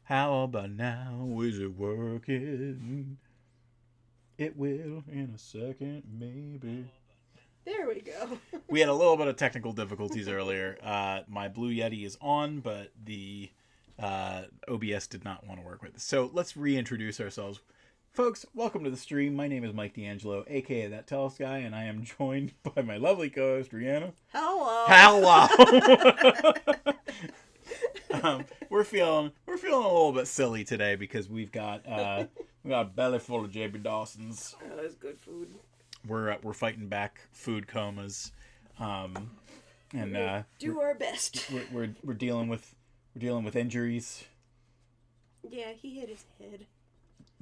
How about now? Is it working? It will in a second, maybe. There we go. We had a little bit of technical difficulties earlier. My Blue Yeti is on, but the OBS did not want to work with us. So let's reintroduce ourselves. Folks, welcome to the stream. My name is Mike D'Angelo, aka That Tellest Guy, and I am joined by my lovely co-host, Rihanna. Hello. Hello! We're feeling a little bit silly today because we've got a belly full of JB Dawson's. Oh, that's good food. We're fighting back food comas, and do our best. We're dealing with injuries. Yeah, he hit his head.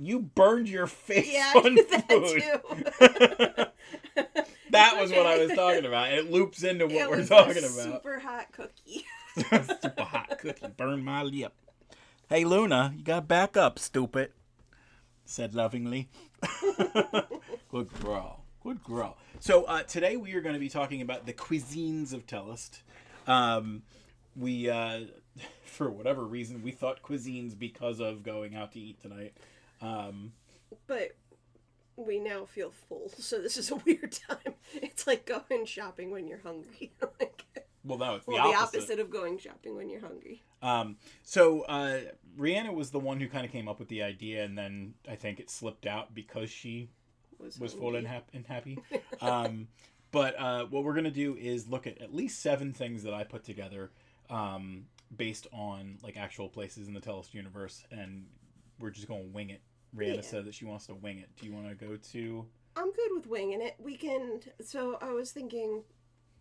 You burned your face I on did food. that too. That was what I was talking about. It loops into what we're talking about. Super hot cookie. Super hot cookie burned my lip. Hey Luna, you gotta back up, stupid. Said lovingly. Good girl. Good girl. So today we are going to be talking about the Cuisines of Tellest. We for whatever reason we thought cuisines because of going out to eat tonight. But we now feel full, so this is a weird time. It's like going shopping when you're hungry. Well, no, it's the opposite of going shopping when you're hungry. So Rihanna was the one who kind of came up with the idea, and then I think it slipped out because she was full and happy. But what we're going to do is look at least 7 things that I put together based on like actual places in the Tellest universe, and we're just going to wing it. Rihanna said that she wants to wing it. Do you want to go to... I'm good with winging it. We can... So I was thinking...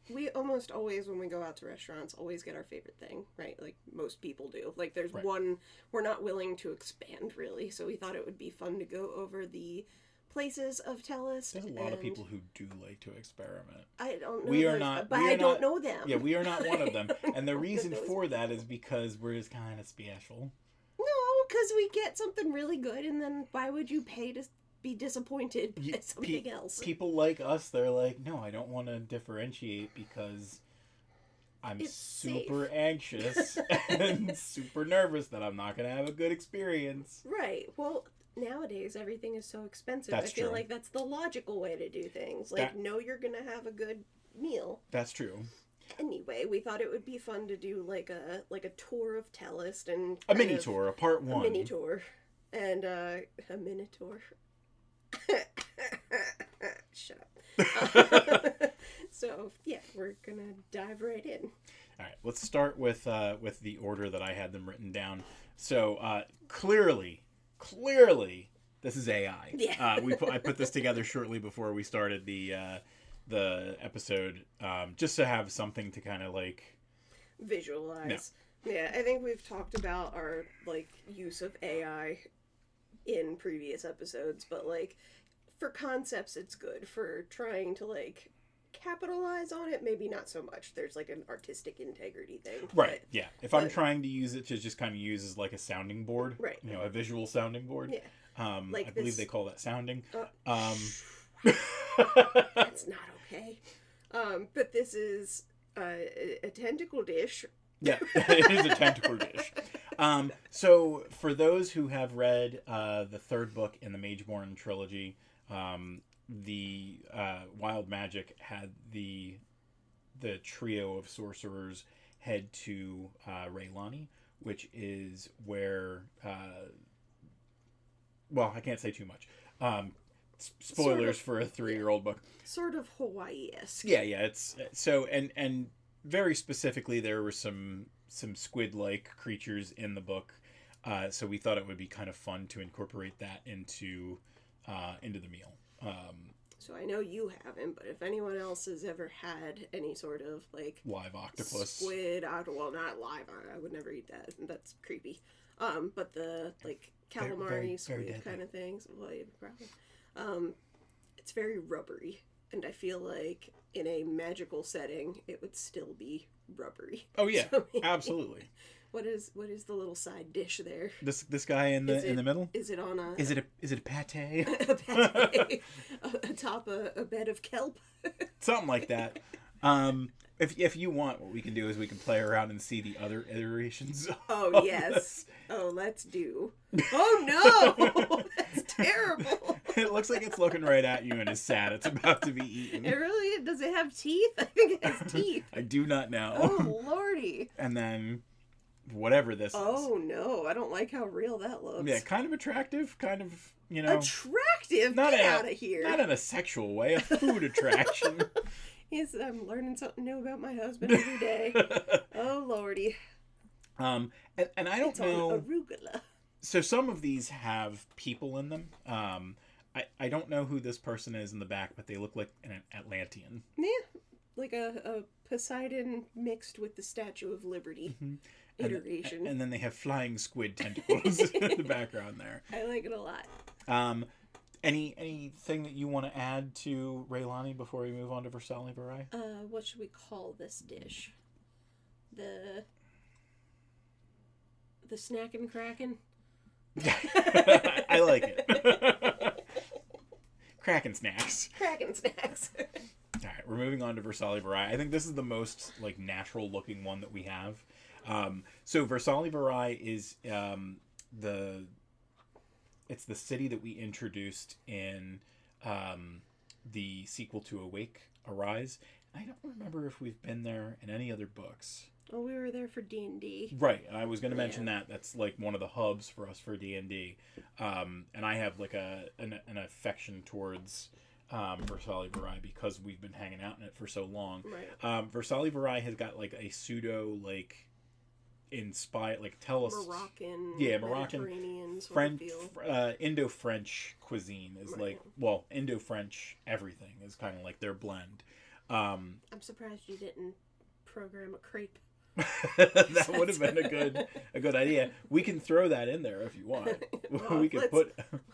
We almost always, when we go out to restaurants, always get our favorite thing, right? Like most people do. Like there's one we're not willing to expand, really. So we thought it would be fun to go over the places of Tellest. There's a lot of people who do like to experiment. I don't know. We are not. But I don't know them. Yeah, we are not one of them. And the reason for that is because we're just kind of special. No, because we get something really good, and then why would you pay to be disappointed by something else? People like us, they're like, no, I don't want to differentiate because it's super anxious and super nervous that I'm not going to have a good experience. Right. Well, nowadays everything is so expensive. That's I feel true. like that's the logical way to do things. Like, know you're going to have a good meal. That's true. Anyway, we thought it would be fun to do like a tour of Tellest and a mini tour, a part 1. A mini tour. And a minotaur. Shut up. So yeah, we're gonna dive right in. All right, let's start with the order that I had them written down. So clearly, this is AI. Yeah. I put this together shortly before we started the episode, just to have something to kind of like visualize. No. Yeah, I think we've talked about our like use of AI in previous episodes, but like for concepts it's good. For trying to like capitalize on it, maybe not so much. There's like an artistic integrity thing. Right, yeah. If I'm trying to use it to just kind of use as like a sounding board, right. You know, a visual sounding board. Yeah. Like I believe they call that sounding. That's not okay. But this is a tentacle dish. Yeah, it is a tentacle dish. So for those who have read the 3rd book in the Mageborn trilogy, the Wild Magic had the trio of sorcerers head to Raylani, which is where well, I can't say too much. Spoilers for a 3-year-old book. Sort of Hawaii-esque. Yeah, it's so and very specifically there were some squid-like creatures in the book, so we thought it would be kind of fun to incorporate that into the meal. So I know you haven't, but if anyone else has ever had any sort of like live octopus, squid, well, not live, I would never eat that. That's creepy. But the like calamari squid kind of things, well, yeah, probably. It's very rubbery, and I feel like in a magical setting, it would still be rubbery. Oh yeah, so absolutely. What is the little side dish there? This guy in the middle? Is it on a? Is it a pate? A pate atop a bed of kelp. Something like that. If you want, what we can do is we can play around and see the other iterations. Oh, yes. Oh, let's do. Oh, no! That's terrible. It looks like it's looking right at you and is sad. It's about to be eaten. It really... Does it have teeth? I think it has teeth. I do not know. Oh, lordy. And then, whatever this is. Oh, no. I don't like how real that looks. Yeah, kind of attractive, kind of, you know... Attractive? Get out of here. Not in a sexual way, a food attraction. Yes, I'm learning something new about my husband every day. Oh, lordy. And I don't know... On arugula. So some of these have people in them. I don't know who this person is in the back, but they look like an Atlantean. Yeah, like a Poseidon mixed with the Statue of Liberty iteration. And then they have flying squid tentacles in the background there. I like it a lot. Anything that you want to add to Raylani before we move on to Versali Barai? What should we call this dish? The snack and kraken? I like it. Kraken snacks. Kraken snacks. All right, we're moving on to Versali Barai. I think this is the most like natural looking one that we have. So Versali Barai is it's the city that we introduced in the sequel to Awake, Arise. I don't remember if we've been there in any other books. Oh, we were there for D&D. Right, I was going to mention that. That's like one of the hubs for us for D&D. And I have like an affection towards Versali Barai because we've been hanging out in it for so long. Right. Versali Barai has got like a pseudo like inspired like Tellest Moroccan, Mediterranean French, Indo-French cuisine is right. Like, well, Indo-French everything is kind of like their blend. I'm surprised you didn't program a crepe. That would have been a good idea. We can throw that in there if you want. Well, we can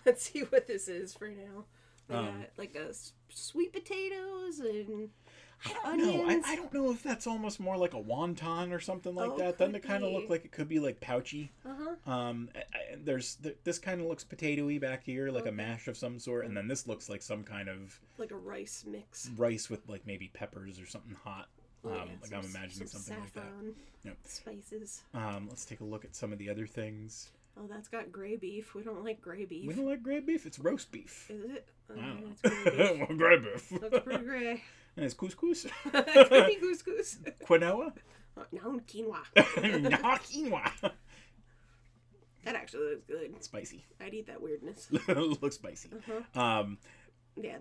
let's see what this is for now. We got like a sweet potatoes and onions. I don't know if that's almost more like a wonton or something like that. Doesn't it kind of look like it could be like pouchy? This kind of looks potatoy back here, like a mash of some sort, and then this looks like some kind of like a rice mix. Rice with like maybe peppers or something hot. Like I'm imagining something like that. Yep. Spices. Let's take a look at some of the other things. Oh, that's got gray beef. We don't like gray beef. We don't like gray beef? It's roast beef. Is it? Wow. It's gray beef. Gray beef. That's pretty gray. And it's couscous. It could be couscous. Quinoa? No, quinoa. No, quinoa. That actually looks good. Spicy. I'd eat that weirdness. Looks spicy. Yeah,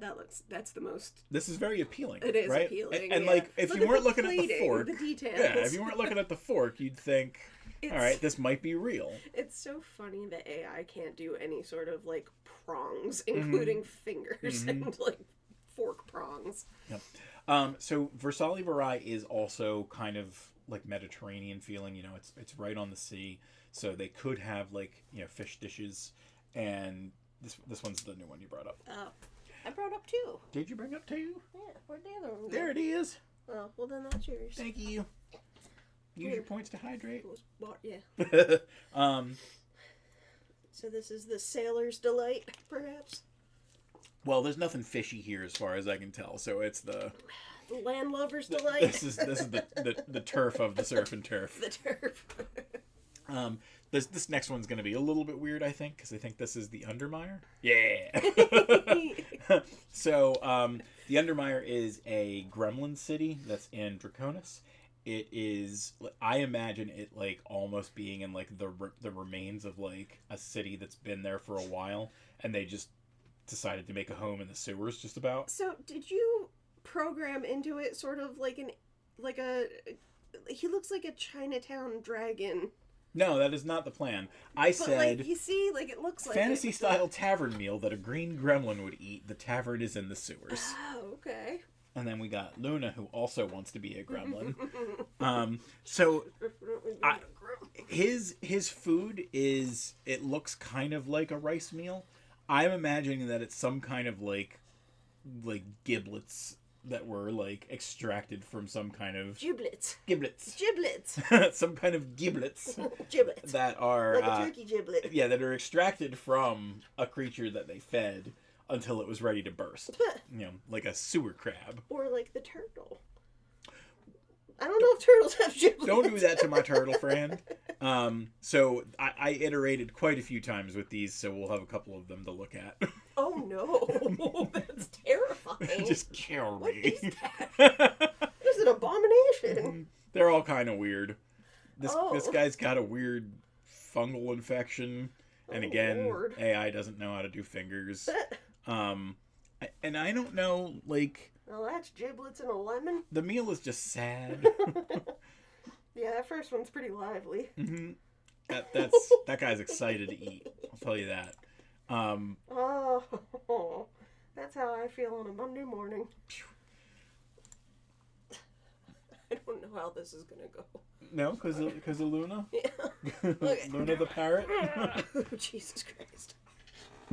that's the most... This is very appealing. It is right? appealing, and like, if you weren't looking at the fork... The details. Yeah, if you weren't looking at the fork, you'd think, all right, this might be real. It's so funny that AI can't do any sort of, like, prongs, including fingers and, like, fork prongs. Yep. So Versali Barai is also kind of, like, Mediterranean feeling. You know, it's right on the sea, so they could have, like, you know, fish dishes, and this one's the new one you brought up. Oh. I brought up two. Did you bring up two? Yeah, where'd the other one go? There it is. Oh, well then that's yours. Thank you. Use your points to hydrate. Yeah. So this is the sailor's delight, perhaps? Well, there's nothing fishy here as far as I can tell, so it's the landlubber's delight. This is the turf of the surf and turf. The turf. This next one's going to be a little bit weird, I think, because I think this is the Undermire. Yeah. So, the Undermire is a gremlin city that's in Draconis. It is, I imagine it, like, almost being in, like, the remains of, like, a city that's been there for a while, and they just decided to make a home in the sewers, just about. So, did you program into it sort of like he looks like a Chinatown dragon. No, that is not the plan. I said, like, you see, like, it looks like fantasy-style tavern meal that a green gremlin would eat. The tavern is in the sewers. Oh, okay. And then we got Luna, who also wants to be a gremlin. His food is, it looks kind of like a rice meal. I'm imagining that it's some kind of, like giblets that were, like, extracted from some kind of... Giblets. Some kind of giblets. Giblets. That are... Like a turkey giblet. Yeah, that are extracted from a creature that they fed until it was ready to burst. You know, like a sewer crab. Or like the turtle. I don't know if turtles have giblets. Don't do that to my turtle friend. So I iterated quite a few times with these, so we'll have a couple of them to look at. Oh no, that's terrifying. Just kill me. What is that? This is an abomination. They're all kind of weird. This guy's got a weird fungal infection, and again, Lord. AI doesn't know how to do fingers. And I don't know, like... Well, that's giblets and a lemon. The meal is just sad. Yeah, that first one's pretty lively. Mm-hmm. That guy's excited to eat. I'll tell you that. Oh, that's how I feel on a Monday morning. I don't know how this is gonna go. No, because of Luna? Yeah. Okay. Luna the parrot? Oh, Jesus Christ.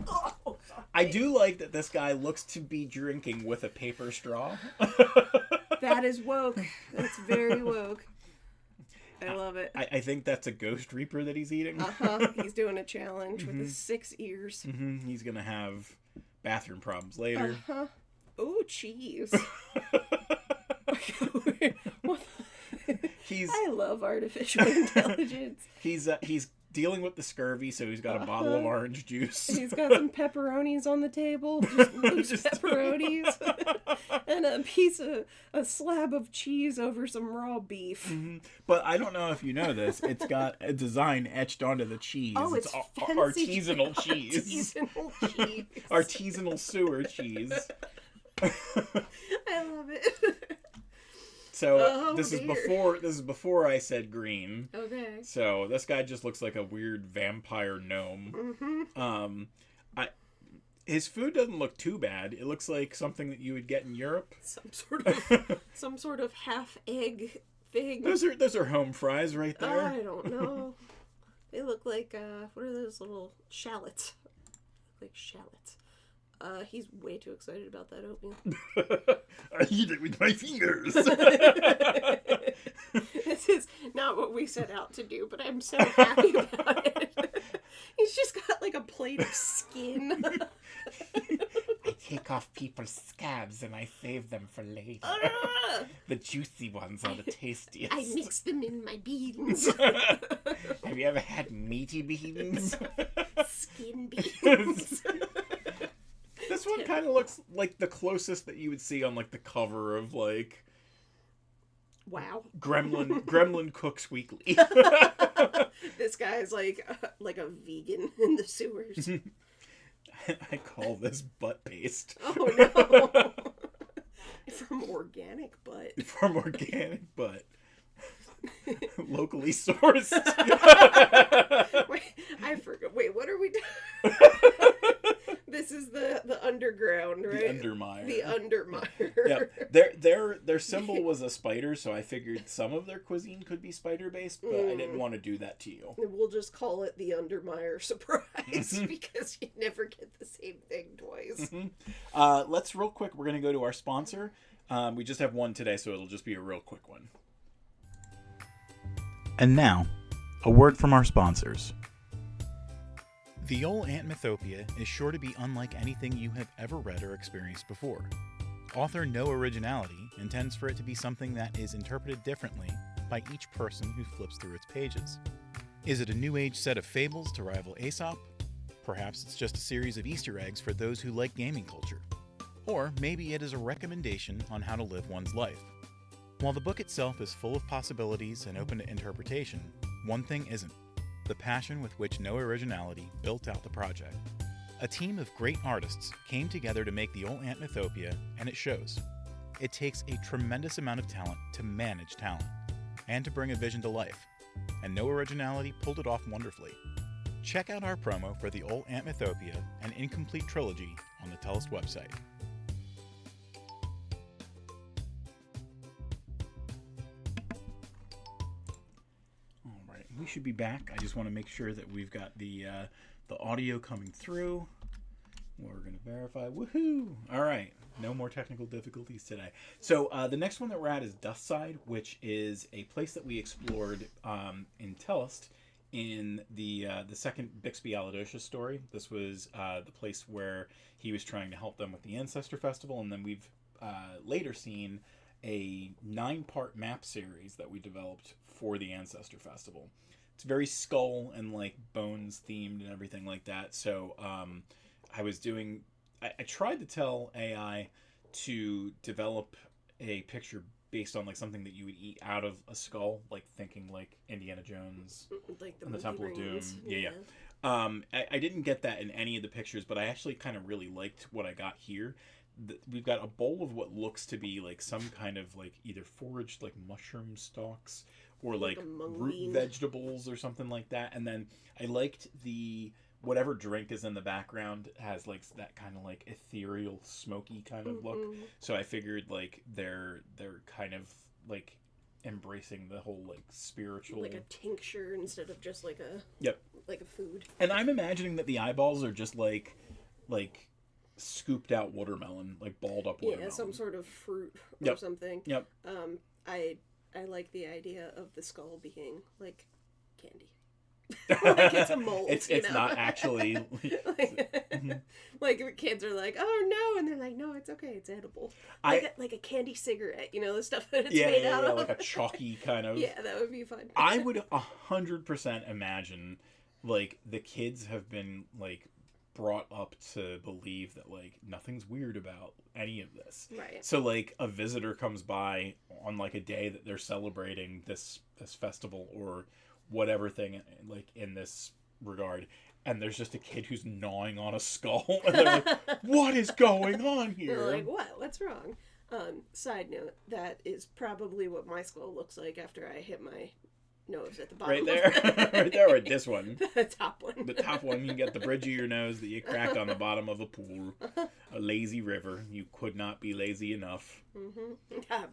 Oh, I do like that this guy looks to be drinking with a paper straw. that is woke. That's very woke. I love it. I think that's a ghost reaper that he's eating. He's doing a challenge with his 6 ears. Mm-hmm. He's gonna have bathroom problems later. Oh, cheese. What I love artificial intelligence. He's dealing with the scurvy, so he's got a bottle of orange juice. He's got some pepperonis on the table, just loose pepperonis, and a slab of cheese over some raw beef. Mm-hmm. But I don't know if you know this. It's got a design etched onto the cheese. Oh, it's artisanal cheese. Artisanal cheese. Artisanal sewer cheese. I love it. So this is before I said green. Okay. So this guy just looks like a weird vampire gnome. Mm-hmm. His food doesn't look too bad. It looks like something that you would get in Europe. Some sort of half egg thing. Those are home fries right there. I don't know. They look like what are those little shallots? Like shallots. He's way too excited about that oatmeal. I eat it with my fingers. This is not what we set out to do, but I'm so happy about it. He's just got like a plate of skin. I take off people's scabs and I save them for later. The juicy ones are the tastiest. I mix them in my beans. Have you ever had meaty beans? Skin beans. This one kind of looks like the closest that you would see on like the cover of like wow, Gremlin Cooks Weekly. This guy's like a vegan in the sewers. I call this butt paste. Oh no. From organic butt. From organic butt. Locally sourced. Wait, I forgot. Wait, what are we doing? This is the underground, right? The Undermire. The Undermire. Yeah, their symbol was a spider, so I figured some of their cuisine could be spider based, but I didn't want to do that to you. We'll just call it the Undermire surprise because you never get the same thing twice. Let's real quick. We're gonna go to our sponsor. We just have one today, so it'll just be a real quick one. And now, a word from our sponsors. The Old Aunt Mythopia is sure to be unlike anything you have ever read or experienced before. Author No Originality intends for it to be something that is interpreted differently by each person who flips through its pages. Is it a new age set of fables to rival Aesop? Perhaps it's just a series of Easter eggs for those who like gaming culture. Or maybe it is a recommendation on how to live one's life. While the book itself is full of possibilities and open to interpretation, one thing isn't: the passion with which No Originality built out the project. A team of great artists came together to make the Old Aunt Mythopia, and it shows. It takes a tremendous amount of talent to manage talent, and to bring a vision to life, and No Originality pulled it off wonderfully. Check out our promo for the Old Aunt Mythopia, an incomplete trilogy, on the Tellest website. We should be back. I just want to make sure that we've got the audio coming through. We're going to verify. Woohoo! All right. No more technical difficulties today. So the next one that we're at is Dustside, which is a place that we explored in Tellest in the second Bixby Aladocious story. This was the place where he was trying to help them with the Ancestor Festival, and then we've later seen a 9-part map series that we developed for the Ancestor Festival. It's very skull and like bones themed and everything like that. So I tried to tell AI to develop a picture based on like something that you would eat out of a skull, like thinking like Indiana Jones, like and the Temple of Doom. rings. Yeah. I didn't get that in any of the pictures, but I actually kind of really liked what I got here. We've got a bowl of what looks to be like some kind of like either foraged like mushroom stalks or like root bean. vegetables or something like that. And then I liked the whatever drink is in the background has like that kind of like ethereal smoky kind of look. So I figured like they're kind of like embracing the whole like spiritual, like a tincture instead of just like a like a food. And I'm imagining that the eyeballs are just like scooped out watermelon, like balled up watermelon. Yeah, some sort of fruit or something. Yep. I like the idea of the skull being like candy. Like it's a mold. It's not actually like the kids are like, oh no, and they're like, no, it's okay, it's edible. Like a candy cigarette, the stuff that it's made out of. Like a chalky kind of. Yeah, that would be fun. I would 100% imagine like the kids have been like brought up to believe that like nothing's weird about any of this. Right. So like a visitor comes by on like a day that they're celebrating this festival or whatever thing like in this regard, and there's just a kid who's gnawing on a skull and they're like, what is going on here? They're like, what's wrong? Side note, that is probably what my skull looks like after I hit my nose at the bottom. Right there. Right there, or this one. The top one. The top one, you get the bridge of your nose that you crack on the bottom of a pool. A lazy river. You could not be lazy enough.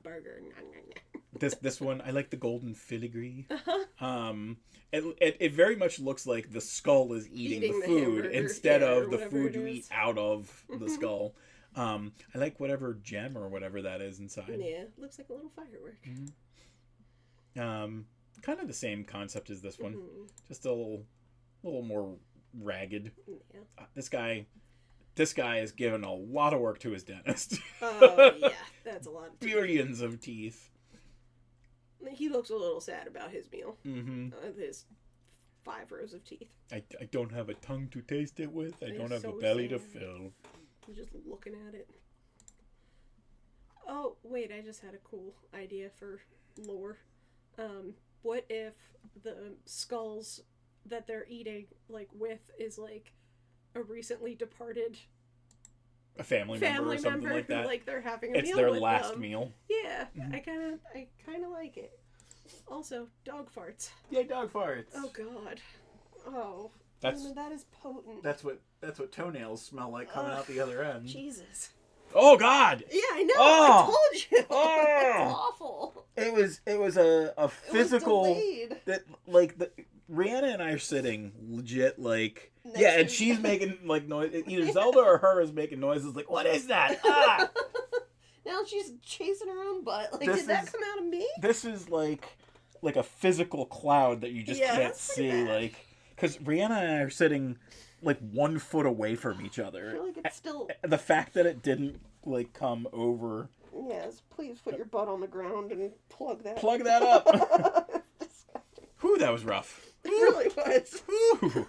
Burger. This one, I like the golden filigree. It very much looks like the skull is eating the food instead of the food you eat out of the skull. I like whatever gem or whatever that is inside. Yeah, looks like a little firework. Kind of the same concept as this one, just a little more ragged. Yeah. This guy is giving a lot of work to his dentist. Oh yeah, that's a lot of teeth. Billions of teeth. He looks a little sad about his meal. Mm-hmm. His 5 rows of teeth. I don't have a tongue to taste it with. I don't have so a belly sad. to fill. I'm just looking at it. Oh wait, I just had a cool idea for lore. What if the skulls that they're eating, like, with is, like, a recently departed... A family member or something like that? Like, they're having a meal with It's their last meal. Yeah, I kind of like it. Also, dog farts. Yay, dog farts. Oh, God. Oh. that is potent. That's what toenails smell like coming out the other end. Jesus. Oh God! Yeah, I know. I told you. Oh. It's awful. It was a physical it was that like Rihanna and I are sitting legit like next and she's making like noise. Either Zelda or her is making noises like, what is that? Ah! Now she's chasing her own butt. Like, did that come out of me? This is like a physical cloud that you just can't see. Bad. Like, because Rihanna and I are sitting like 1 foot away from each other. I feel like it's still... The fact that it didn't like come over. Yes, please put your butt on the ground and plug that up. Whew, that was rough. It really was. Whew.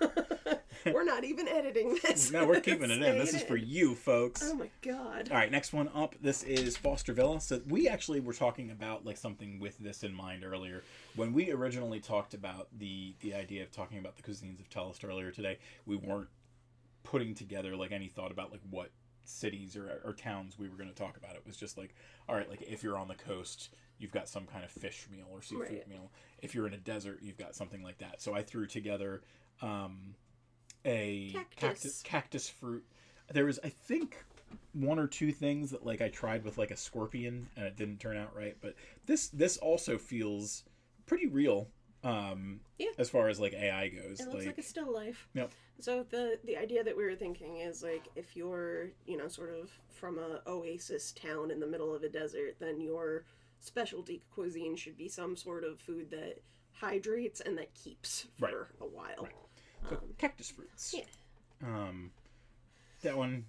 We're not even editing this. No, we're keeping it in. This is for you, folks. Oh my God. All right, next one up. This is Foster Villa. So we actually were talking about like something with this in mind earlier. When we originally talked about the idea of talking about the Cuisines of Tellest earlier today, we weren't putting together like any thought about like what cities or towns we were going to talk about. It was just like, all right, like if you're on the coast, you've got some kind of fish meal or seafood meal. If you're in a desert, you've got something like that. So I threw together a cactus fruit. There was, I think, 1 or 2 things that like I tried with like a scorpion and it didn't turn out right. But this also feels pretty real as far as like AI goes. It looks like a still life. Yep. So the idea that we were thinking is like if you're sort of from a oasis town in the middle of a desert, then your specialty cuisine should be some sort of food that hydrates and that keeps for a while. Right. So cactus fruits. Yeah. That one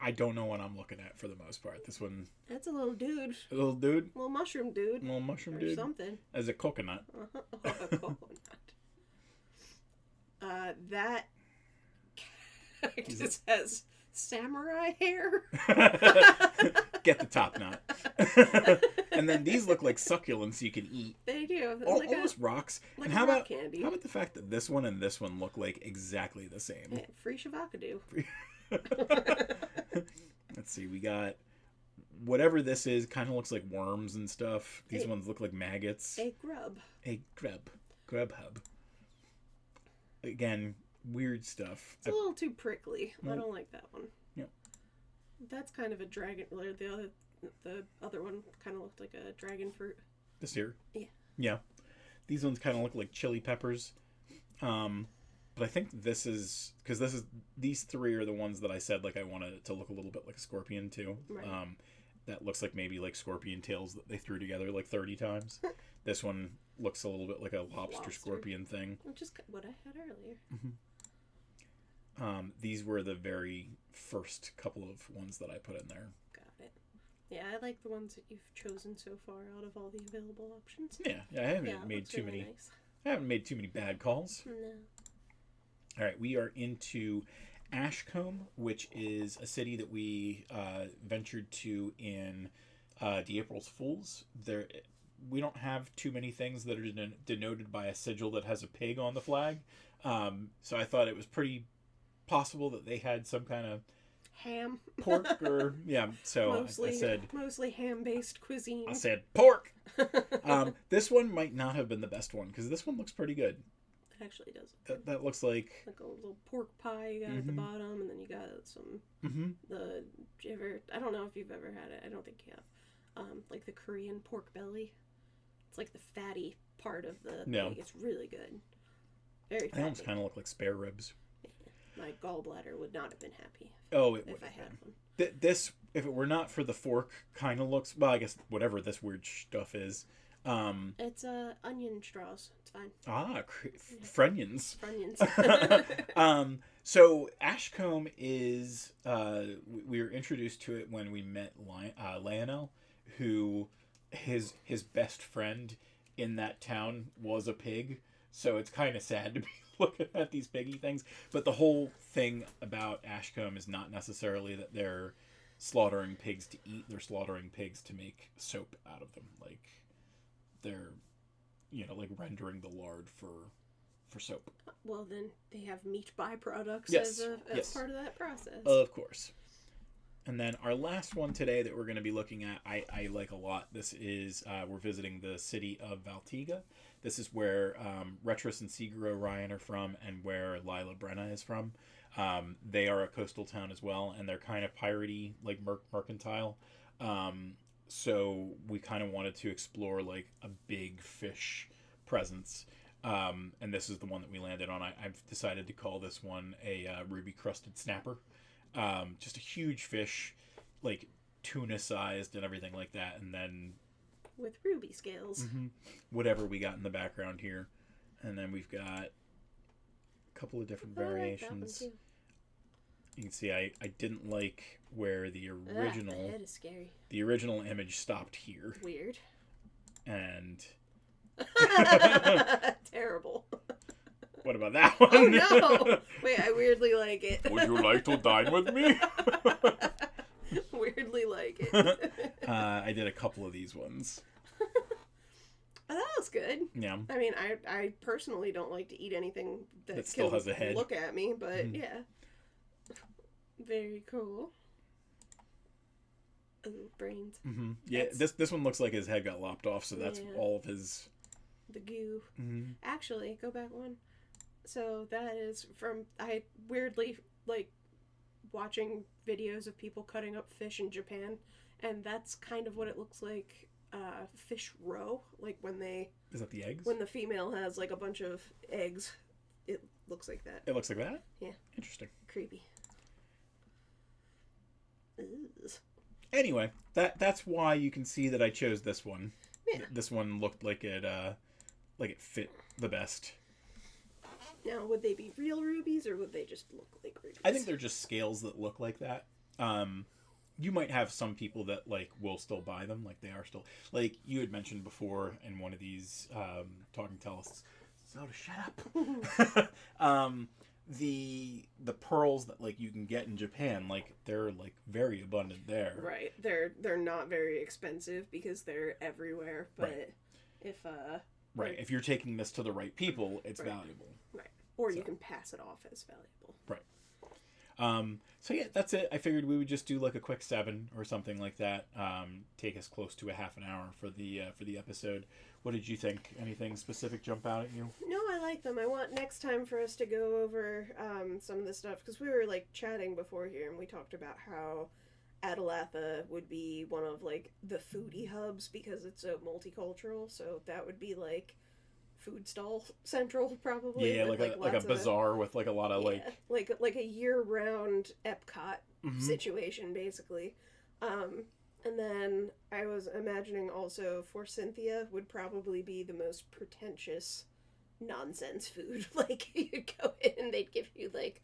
I don't know what I'm looking at for the most part. This one... That's a little dude. A little dude? Little mushroom dude. Little mushroom or dude? something. As a coconut. Oh, a coconut. That cactus has samurai hair. Get the top knot. And then these look like succulents you can eat. They do. Almost rocks. Like and how rock about candy. How about the fact that this one and this one look like exactly the same? Yeah, free shavakadu. Let's see. We got whatever this is. Kind of looks like worms and stuff. These ones look like maggots. A grub. A grub. Grubhub. Again, weird stuff. It's a little too prickly. I don't like that one. Yep. That's kind of a dragon. The other one kind of looked like a dragon fruit. This here? Yeah. Yeah. These ones kind of look like chili peppers. But I think this is... Because these three are the ones that I said like I wanted it to look a little bit like a scorpion too. Right. That looks like maybe like scorpion tails that they threw together like 30 times. This one looks a little bit like a lobster scorpion thing. Which is what I had earlier. Mm-hmm. These were the very first couple of ones that I put in there. Got it. Yeah, I like the ones that you've chosen so far out of all the available options. Yeah, I haven't made too many. Nice. I haven't made too many bad calls. No. All right, we are into Ashcombe, which is a city that we ventured to in the April's Fools. We don't have too many things that are denoted by a sigil that has a pig on the flag. So I thought it was pretty possible that they had some kind of ham, pork, or So I said mostly ham-based cuisine. I said pork. This one might not have been the best one because this one looks pretty good. It actually does. That looks like a little pork pie you got at the bottom, and then you got some I don't know if you've ever had it. I don't think you have. Like the Korean pork belly. It's like the fatty part of the pig. It's really good. Very fatty. They almost kind of look like spare ribs. My gallbladder would not have been happy if I had one. This, if it were not for the fork, kind of looks... Well, I guess whatever this weird stuff is. It's onion straws. It's fine. Frenions. Frenions. So Ashcombe is... we were introduced to it when we met Lionel, who his best friend in that town was a pig. So it's kind of sad to be looking at these piggy things. But the whole thing about Ashcombe is not necessarily that they're slaughtering pigs to eat. They're slaughtering pigs to make soap out of them. Like, they're, like rendering the lard for soap. Well, then they have meat byproducts as part of that process. Of course. And then our last one today that we're going to be looking at, I like a lot. This is, we're visiting the city of Valtiga. This is where Retros and Siguro Ryan are from, and where Lila Brenna is from. They are a coastal town as well, and they're kind of piratey, like mercantile. So we kind of wanted to explore like a big fish presence. And this is the one that we landed on. I've decided to call this one a ruby crusted snapper. Just a huge fish, like tuna sized and everything like that. And then with ruby scales, whatever we got in the background here. And then we've got a couple of different variations. Like you can see I didn't like where the original the head is scary. The original image stopped here. Weird. And terrible. What about that one? Oh no! Wait, I weirdly like it. Would you like to dine with me? Weirdly like it. I did a couple of these ones. Oh, that was good. Yeah. I mean, I personally don't like to eat anything that still has a head. Look at me, but yeah. Very cool. Ooh, brains. Yeah, this one looks like his head got lopped off, so that's all of his... The goo. Actually, go back one. So that is from... I weirdly, like, watching videos of people cutting up fish in Japan, and that's kind of what it looks like fish roe. Like when they... Is that the eggs? When the female has, like, a bunch of eggs, it looks like that. It looks like that? Yeah. Interesting. Creepy. Ugh. Anyway, that's why you can see that I chose this one. Yeah. This one looked like it fit the best. Now, would they be real rubies, or would they just look like rubies? I think they're just scales that look like that. You might have some people that like will still buy them, like they are still, like you had mentioned before in one of these Talking Tellests. So shut up. The pearls that like you can get in Japan, like they're like very abundant there. Right. They're not very expensive because they're everywhere, but Right. Right. If you're taking this to the right people, it's right. valuable. Right. Or you can pass it off as valuable. Right. So yeah, that's it. I figured we would just do like a quick 7 or something like that. Take us close to a half an hour for the episode. What did you think? Anything specific jump out at you? No, I like them. I want next time for us to go over some of the stuff, because we were like chatting before here and we talked about how Adelatha would be one of like the foodie hubs because it's so multicultural. So that would be like food stall central probably. Yeah, like a bazaar with like a lot of like a year round Epcot situation basically. And then I was imagining also for Cynthia would probably be the most pretentious nonsense food. Like you'd go in and they'd give you like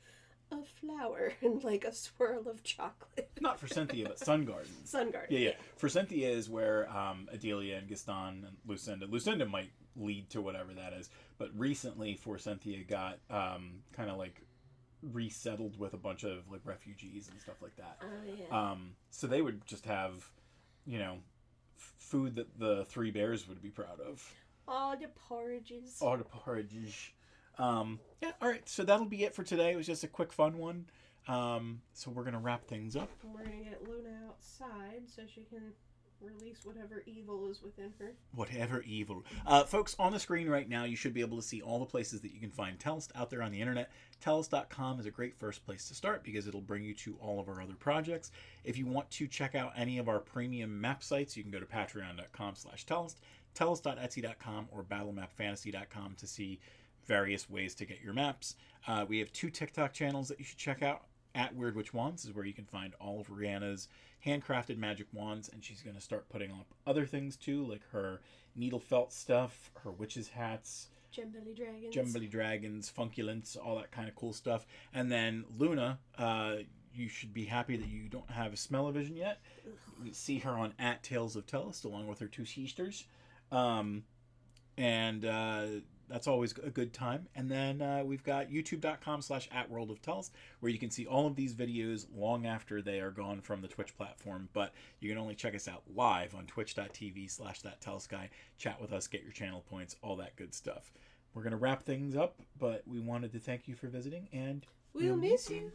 a flower and like a swirl of chocolate. Not for Cynthia, but Sun Gardens. Sun Garden. Yeah. For Cynthia is where Adelia and Gaston and Lucinda might lead to whatever that is. But recently, for Cynthia got kind of like resettled with a bunch of like refugees and stuff like that. Oh yeah. So they would just have, food that the Three Bears would be proud of. All the porridges. All the porridges. Yeah, all right. So that'll be it for today. It was just a quick, fun one. So we're gonna wrap things up. We're gonna get Luna outside so she can release whatever evil is within her. Whatever evil. Folks, on the screen right now, you should be able to see all the places that you can find Tellest out there on the internet. Tellest.com is a great first place to start because it'll bring you to all of our other projects. If you want to check out any of our premium map sites, you can go to patreon.com/Tellest, Tellest.etsy.com, or battlemapfantasy.com to see various ways to get your maps. We have 2 TikTok channels that you should check out. At Weird Witch Wands is where you can find all of Rihanna's handcrafted magic wands, and she's going to start putting up other things too, like her needle felt stuff, her witches hats, Gembelly dragons, funculents, all that kind of cool stuff. And then Luna, you should be happy that you don't have a smell-o-vision yet. You see her on at Tales of Tellest along with her 2 sisters. That's always a good time. And then we've got youtube.com/@worldoftellest, where you can see all of these videos long after they are gone from the Twitch platform. But you can only check us out live on twitch.tv/thattellestguy. Chat with us, get your channel points, all that good stuff. We're going to wrap things up, but we wanted to thank you for visiting, and we'll miss you.